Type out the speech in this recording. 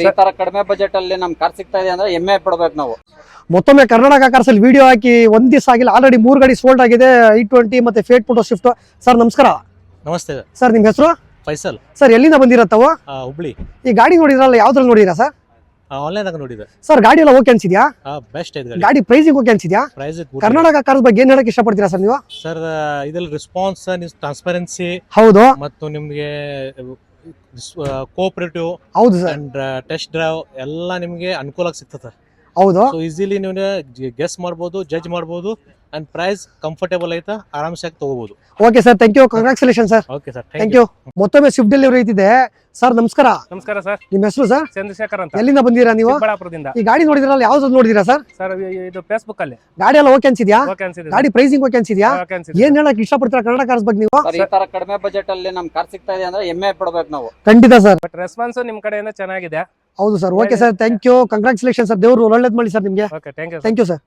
ಈ ತರ ಕಡಿಮೆ ಬಜೆಟ್ ಅಲ್ಲಿ ನಮ್ ಕಾರ್ ಸಿಗ್ತಾ ಇದೆ ಅಂದ್ರೆ ಹೆಮ್ಮೆ ಪಡ್ಬೇಕು ನಾವು. ಮತ್ತೊಮ್ಮೆ ಕರ್ನಾಟಕ ಕಾರ್ಸ್ ಅಲ್ಲಿ ವಿಡಿಯೋ ಹಾಕಿ ಒಂದ್ ದಿವಸ ಆಗಿಲ್ಲ, ಆಲ್ರೆಡಿ 3 ಗಾಡಿ ಸೋಲ್ಡ್ ಆಗಿದೆ. i20 ಮತ್ತೆ ಫೇಟ್ ಪುಟೋ ಸ್ವಿಫ್ಟ್. ಸರ್ ನಮಸ್ಕಾರ. ನಮಸ್ತೆ ಸರ್, ನಿಮ್ ಹೆಸರು? ಫೈಸಲ್. ಸರ್, ಎಲ್ಲಿಂದ ಬಂದಿರತ್ತವು? ಹುಬ್ಳಿ. ಈ ಗಾಡಿ ನೋಡಿದ್ರಲ್ಲ, ಯಾವ್ದ್ರಲ್ಲಿ ನೋಡಿರಾ ಸರ್? ಆನ್ಲೈನ್ ಆಗ ನೋಡಿದೆ ಸರ್. ಗಾಡಿ ಎಲ್ಲ ಓಕೆ ಅನ್ಸಿದ್ಯಾ? ಬೆಸ್ಟ್ ಇದೆ ಗಾಡಿ ಪ್ರೈಸಿಂಗ್ ಓಕೆ ಅನ್ಸಿದ್ಯಾ? ಪ್ರೈಸ್ ಕರ್ನಾಟಕ ಕಾರ್ಸ್ ಬಗ್ಗೆ ಏನ್ ಹೇಳಕ್ ಇಷ್ಟಪಡ್ತೀರಾ ಸರ್ ನೀವು? ಸರ್, ಇದ್ರಲ್ಲಿ ರೆಸ್ಪಾನ್ಸ್, ಟ್ರಾನ್ಸ್ಪರೆನ್ಸಿ ಹೌದು, ಮತ್ತು ನಿಮ್ಗೆ ಕೋಆಪರೇಟಿವ್ ಹೌದು ಸರ್. ಅಂಡ್ ಟೆಸ್ಟ್ ಡ್ರೈವ್ ಎಲ್ಲ ನಿಮ್ಗೆ ಅನುಕೂಲ ಸಿಗ್ತದೆ. ಹೌದು, ಸೊ ಈಸಿಲಿ ನೀವು ಗೆಸ್ ಮಾಡ್ಬೋದು, ಜಡ್ಜ್ ಮಾಡ್ಬೋದು. ಅಂಡ್ ಪ್ರೈಸ್ ಕಂಫರ್ಟೇಬಲ್ ಐತಾ, ಆರಾಮ್ಸೆ ತಗೋಬಹುದು. Okay sir, thank you, congratulation sir. Okay sir, thank you. ಮತ್ತೊಮ್ಮೆ ಸ್ವಿಫ್ಟ್ ಡೆಲಿವರಿ ಐತಿದೆ. ಸರ್ ನಮಸ್ಕಾರ. ನಮಸ್ಕಾರ ಸರ್. ನಿಮ್ಮ ಹೆಸರು ಸರ್? ಚಂದ್ರಶೇಖರ್ ಅಂತ. ಎಲ್ಲಿಂದ ಬಂದಿರಾ ನೀವು? ಚಿಕ್ಕಬಳ್ಳಾಪುರದಿಂದ. ಈ ಗಾಡಿ ನೋಡಿದ್ರಲ್ಲ, ಯಾವ್ದು ನೋಡಿದಿರಾ ಸರ್? ಸರ್, ಇದು ಫೇಸ್ಬುಕ್ ಅಲ್ಲಿ ಗಾಡಿ ಎಲ್ಲ ಓಕೆ ಅನ್ಸಿದ್ಯಾ? ಓಕೆ ಅನ್ಸಿದೆ. ಗಾಡಿ ಪ್ರೈಸಿಂಗ್ ಓಕೆ ಅನ್ಸಿದ್ಯಾ? ಓಕೆ ಅನ್ಸಿದೆ. ಏನ್ ಹೇಳಕ್ ಇಷ್ಟಪಡ್ತೀರಾ ಕನ್ನಡ ಕಾರ್ಸ್ ಬಗ್ಗೆ ನೀವು? ಸರ್, ಈ ತರ ಕಡಿಮೆ ಬಜೆಟ್ ಅಲ್ಲಿ ನಮ್ ಕಾರ್ ಸಿಗ್ತಾ ಇದೆ ಅಂದ್ರೆ ಹೆಮ್ಮೆ ಪಡ್ಬೇಕು ನಾವು. ಖಂಡಿತ ಸರ್. ಬಟ್ ರೆಸ್ಪಾನ್ಸ್ ನಿಮ್ ಕಡೆಯಿಂದ ಚೆನ್ನಾಗಿದೆ. ಹೌದು sir. Okay sir, thank you, congratulation sir. ದೇವರು ಒಳ್ಳೇದ್ ಮಾಡಿ ಸರ್ ನಿಮ್ಗೆ. Okay, thank you. Thank you sir.